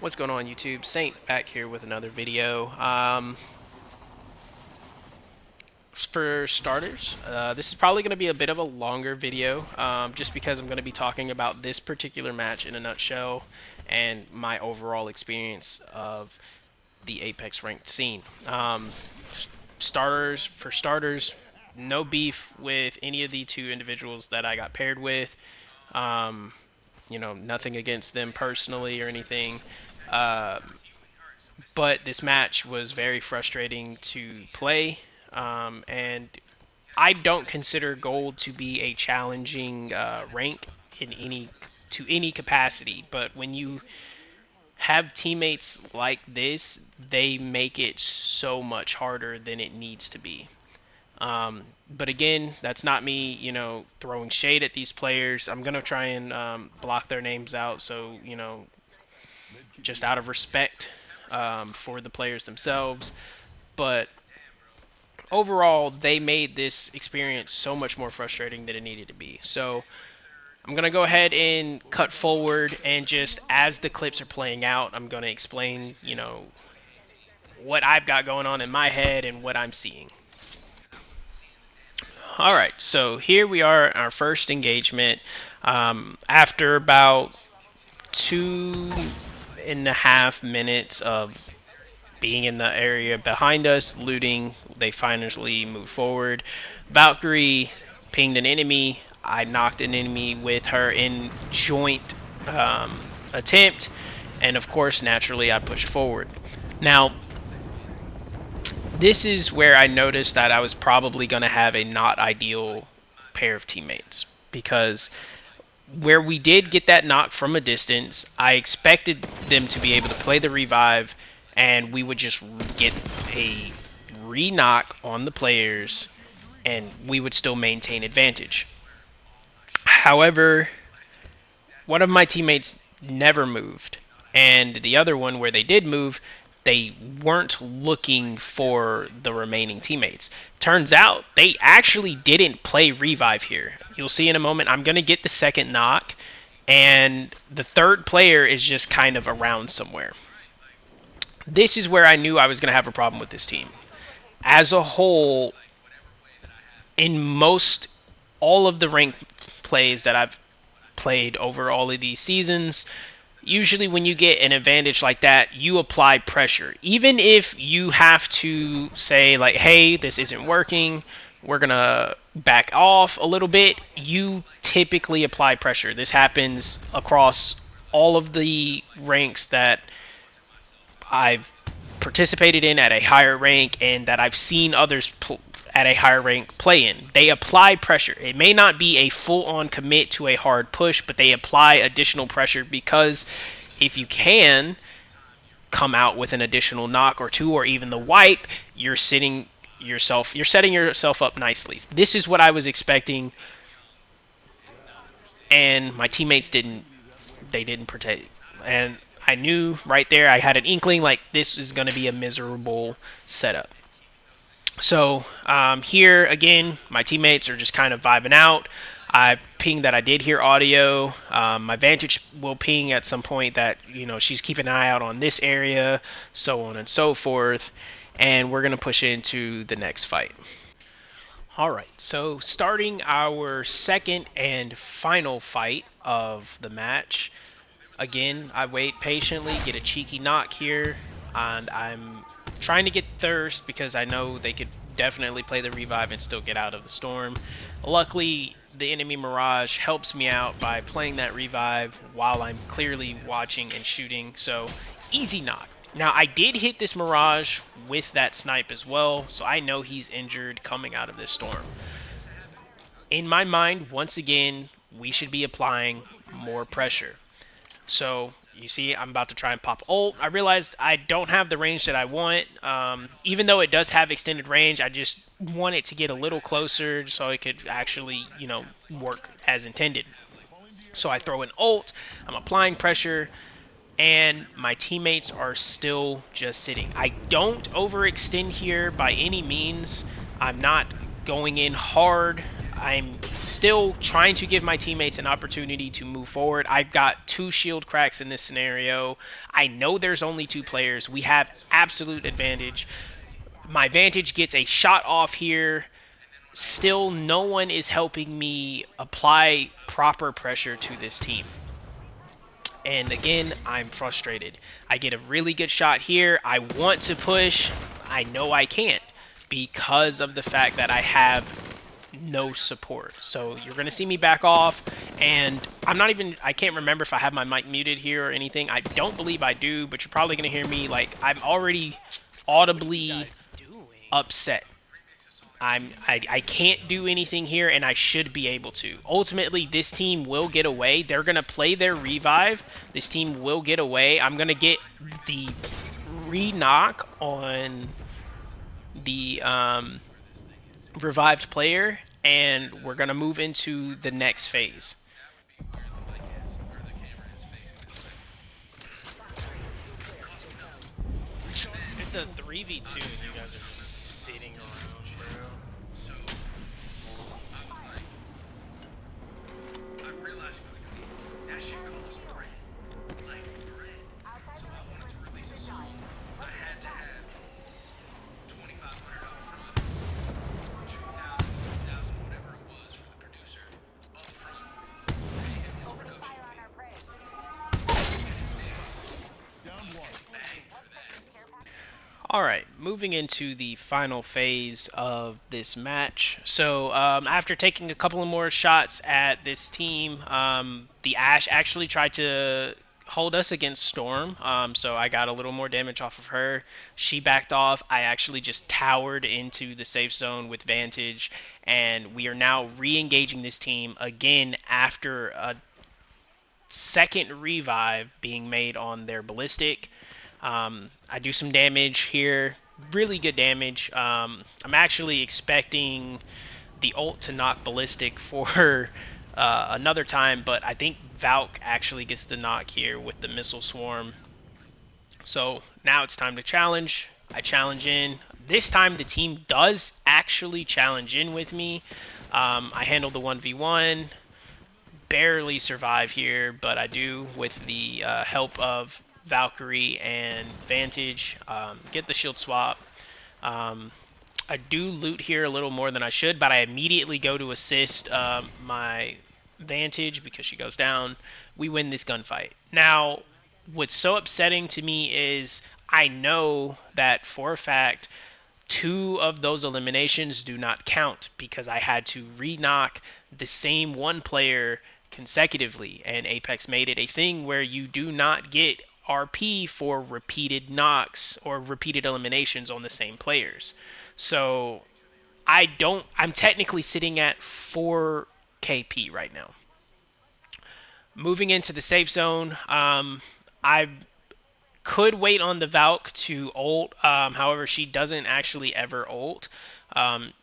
What's going on YouTube? Saint back here with another video. For starters, this is probably going to be a bit of a longer video just because I'm going to be talking about this particular match in a nutshell and my overall experience of the Apex ranked scene. For starters, no beef with any of the two individuals that I got paired with. Um, Nothing against them personally or anything. Uh, but this match was very frustrating to play, and I don't consider gold to be a challenging rank in any capacity. But when you have teammates like this, they make it so much harder than it needs to be. But again, that's not me, throwing shade at these players. I'm gonna try and block their names out, so just out of respect for the players themselves. But overall, they made this experience so much more frustrating than it needed to be. So I'm going to go ahead and cut forward, and just as the clips are playing out, I'm going to explain, what I've got going on in my head and what I'm seeing. All right, so here we are, our first engagement. After about 2.5 minutes of being in the area behind us, looting, they finally move forward. Valkyrie pinged an enemy. I knocked an enemy with her in joint attempt, and of course, naturally, I pushed forward. Now, this is where I noticed that I was probably going to have a not ideal pair of teammates, because where we did get that knock from a distance, I expected them to be able to play the revive, and we would just get a re-knock on the players, and we would still maintain advantage. However, one of my teammates never moved, and the other one, where they did move, they weren't looking for the remaining teammates. Turns out they actually didn't play revive here. You'll see in a moment. I'm going to get the second knock, and the third player is just kind of around somewhere. This is where I knew I was going to have a problem with this team. As a whole, in most all of the ranked plays that I've played over all of these seasons, usually when you get an advantage like that, you apply pressure. Even if you have to say, like, hey, this isn't working, we're going to back off a little bit, you typically apply pressure. This happens across all of the ranks that I've participated in at a higher rank, and that I've seen others at a higher rank play in. They apply pressure. It may not be a full-on commit to a hard push, but they apply additional pressure, because if you can come out with an additional knock or two, or even the wipe, you're setting yourself up nicely. This is what I was expecting, and my teammates didn't protect. And I knew right there, I had an inkling, like, this is going to be a miserable setup. So here again, my teammates are just kind of vibing out. I pinged that I did hear audio. My Vantage will ping at some point that she's keeping an eye out on this area, so on and so forth. And we're gonna push into the next fight. All right, so starting our second and final fight of the match. Again, I wait patiently, get a cheeky knock here, and I'm trying to get Thirst, because I know they could definitely play the revive and still get out of the storm. Luckily, the enemy Mirage helps me out by playing that revive while I'm clearly watching and shooting, so easy knock. Now, I did hit this Mirage with that snipe as well, so I know he's injured coming out of this storm. In my mind, once again, we should be applying more pressure. So you see, I'm about to try and pop ult. I realized I don't have the range that I want. Even though it does have extended range, I just want it to get a little closer so it could actually, work as intended. So I throw an ult, I'm applying pressure, and my teammates are still just sitting. I don't overextend here by any means. I'm not going in hard. I'm still trying to give my teammates an opportunity to move forward. I've got 2 shield cracks in this scenario. I know there's only 2 players. We have absolute advantage. My Vantage gets a shot off here. Still, no one is helping me apply proper pressure to this team. And again, I'm frustrated. I get a really good shot here. I want to push. I know I can't because of the fact that I have no support. So you're going to see me back off, and I can't remember if I have my mic muted here or anything. I don't believe I do, but you're probably going to hear me, like, I'm already audibly upset. I can't do anything here, and I should be able to. Ultimately, this team will get away. They're going to play their revive. This team will get away. I'm going to get the re-knock on the revived player, and we're going to move into the next phase. It's a 3v2 and you guys are just sitting around, bro. Alright, moving into the final phase of this match. So, after taking a couple of more shots at this team, the Ashe actually tried to hold us against Storm, so I got a little more damage off of her. She backed off. I actually just towered into the safe zone with Vantage, and we are now re-engaging this team again after a second revive being made on their Ballistic. I do some damage here, really good damage. I'm actually expecting the ult to knock Ballistic for another time, but I think Valk actually gets the knock here with the Missile Swarm. So now it's time to challenge. I challenge in. This time the team does actually challenge in with me. I handle the 1v1. Barely survive here, but I do with the help of Valkyrie and Vantage. Get the shield swap. I do loot here a little more than I should, but I immediately go to assist my Vantage because she goes down. We win this gunfight. Now, what's so upsetting to me is I know that for a fact 2 of those eliminations do not count because I had to re-knock the same one player consecutively, and Apex made it a thing where you do not get RP for repeated knocks or repeated eliminations on the same players. So I'm technically sitting at 4 KP right now. Moving into the safe zone, I could wait on the Valk to ult. However, she doesn't actually ever ult.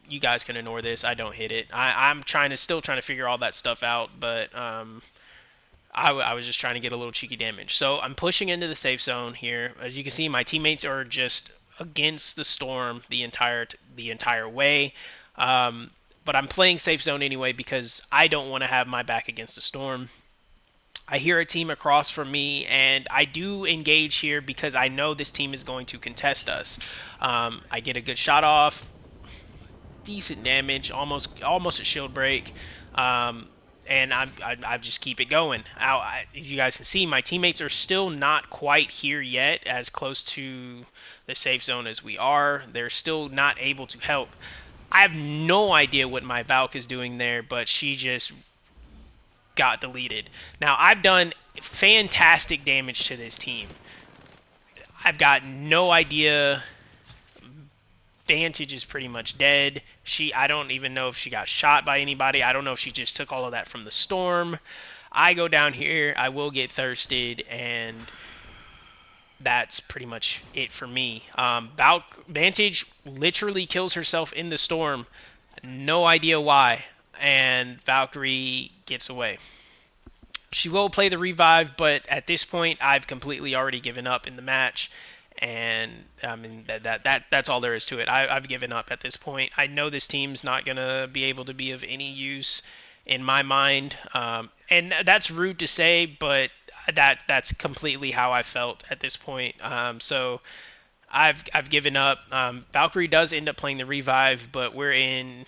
You guys can ignore this. I don't hit it. I'm still trying to figure all that stuff out, but I was just trying to get a little cheeky damage. So I'm pushing into the safe zone here. As you can see, my teammates are just against the Storm the entire way. But I'm playing safe zone anyway because I don't want to have my back against the Storm. I hear a team across from me, and I do engage here because I know this team is going to contest us. I get a good shot off, decent damage, almost a shield break, and I just keep it going. As you guys can see, my teammates are still not quite here yet, as close to the safe zone as we are. They're still not able to help. I have no idea what my Valk is doing there, but she just got deleted. Now, I've done fantastic damage to this team. I've got no idea. Vantage is pretty much dead. I don't even know if she got shot by anybody. I don't know if she just took all of that from the Storm. I go down here. I will get thirsted, and that's pretty much it for me. Vantage literally kills herself in the Storm. No idea why. And Valkyrie gets away. She will play the revive, but at this point, I've completely already given up in the match, And I mean that's all there is to it. I've given up at this point. I know this team's not gonna be able to be of any use in my mind, and that's rude to say, but that's completely how I felt at this point. So I've given up. Valkyrie does end up playing the revive, but we're in.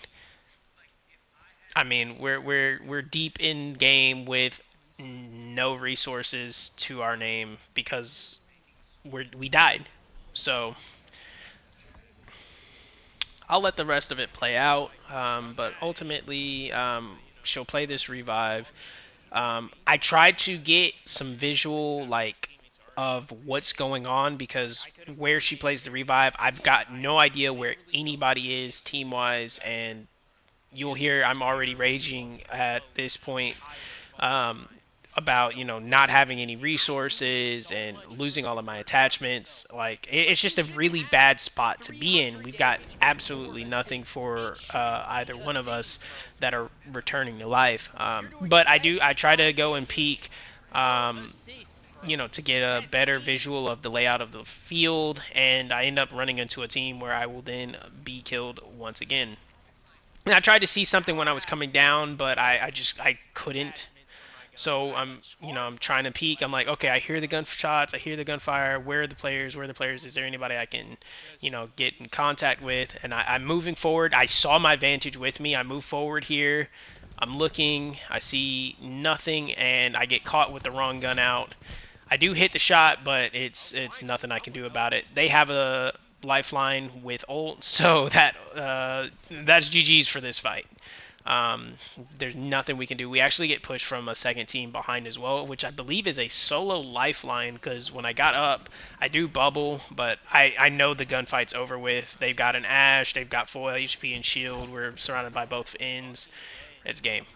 I mean, we're deep in game with no resources to our name because we died. So I'll let the rest of it play out. But ultimately, she'll play this revive. I tried to get some visual like of what's going on because where she plays the revive, I've got no idea where anybody is team wise, and you'll hear I'm already raging at this point um, about not having any resources and losing all of my attachments. Like it's just a really bad spot to be in. We've got absolutely nothing for either one of us that are returning to life. But I try to go and peek. To get a better visual of the layout of the field, and I end up running into a team where I will then be killed once again. And I tried to see something when I was coming down, but I couldn't. So I'm trying to peek. I'm like, okay, I hear the gunshots, I hear the gunfire. Where are the players? Where are the players? Is there anybody I can, get in contact with? And I'm moving forward. I saw my vantage with me. I move forward here. I'm looking. I see nothing, and I get caught with the wrong gun out. I do hit the shot, but it's nothing I can do about it. They have a lifeline with ult, so that's GG's for this fight. Um, there's nothing we can do. We actually get pushed from a second team behind as well, which I believe is a solo lifeline because when I got up, I do bubble, but I know the gunfight's over with. They've got an Ashe, they've got full HP and shield. We're surrounded by both ends. It's game.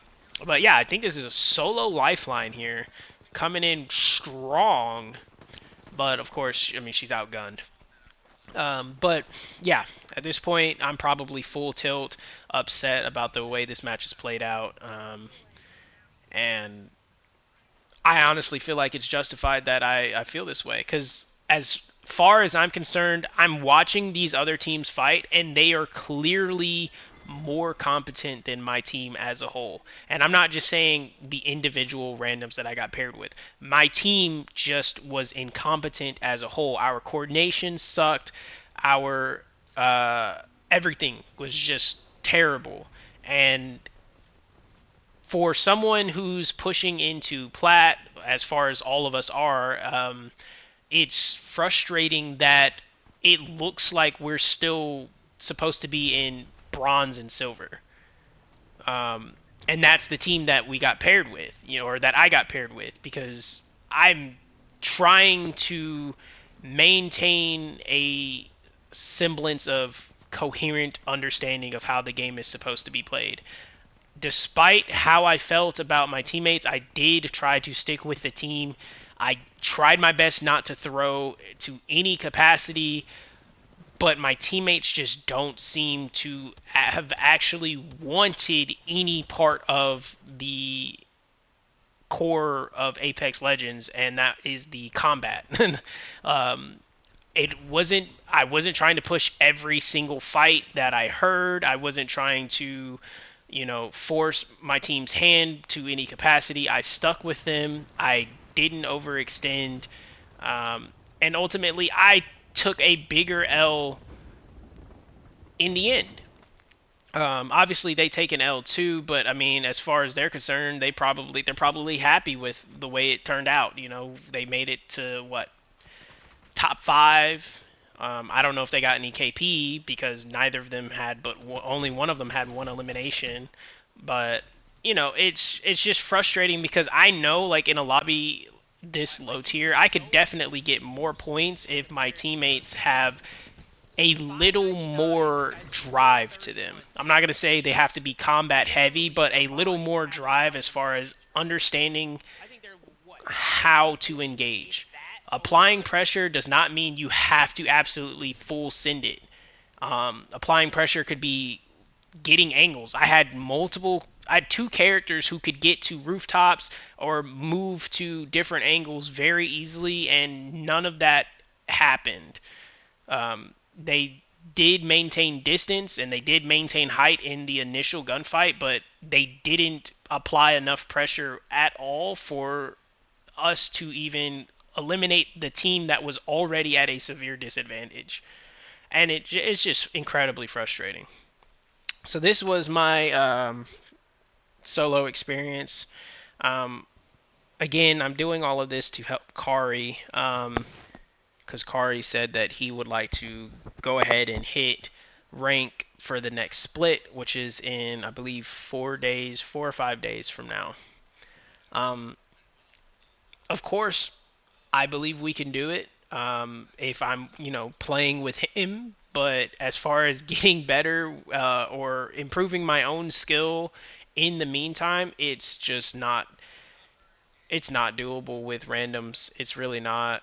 But yeah, I think this is a solo lifeline here, coming in strong. But of course, I mean, she's outgunned. But yeah, at this point, I'm probably full tilt, upset about the way this match has played out. And I honestly feel like it's justified that I feel this way. Because as far as I'm concerned, I'm watching these other teams fight, and they are clearly more competent than my team as a whole. And I'm not just saying the individual randoms that I got paired with. My team just was incompetent as a whole. Our coordination sucked. Our everything was just terrible. And for someone who's pushing into plat, as far as all of us are, it's frustrating that it looks like we're still supposed to be in bronze and silver. And that's the team that we got paired with, or that I got paired with, because I'm trying to maintain a semblance of coherent understanding of how the game is supposed to be played. Despite how I felt about my teammates, I did try to stick with the team. I tried my best not to throw to any capacity, but my teammates just don't seem to have actually wanted any part of the core of Apex Legends, and that is the combat. um, I wasn't trying to push every single fight that I heard. I wasn't trying to force my team's hand to any capacity. I stuck with them. I didn't overextend. And ultimately, I took a bigger L in the end. Obviously, they take an L too, but I mean, as far as they're concerned, they're probably happy with the way it turned out. They made it to what, top five. I don't know if they got any KP because neither of them had, but only one of them had one elimination. But it's just frustrating because I know, like, in a lobby this low tier, I could definitely get more points if my teammates have a little more drive to them. I'm not going to say they have to be combat heavy, but a little more drive as far as understanding how to engage. Applying pressure does not mean you have to absolutely full send it. Applying pressure could be getting angles. I had two characters who could get to rooftops or move to different angles very easily, and none of that happened. They did maintain distance and they did maintain height in the initial gunfight, but they didn't apply enough pressure at all for us to even eliminate the team that was already at a severe disadvantage. And it's just incredibly frustrating. So this was my solo experience. Um, Again, I'm doing all of this to help Kari, because Kari said that he would like to go ahead and hit rank for the next split, which is in, I believe, 4 days, 4 or 5 days from now. Um, of course, I believe we can do it, if I'm, playing with him. But as far as getting better, or improving my own skill in the meantime, it's just not. It's not doable with randoms. It's really not.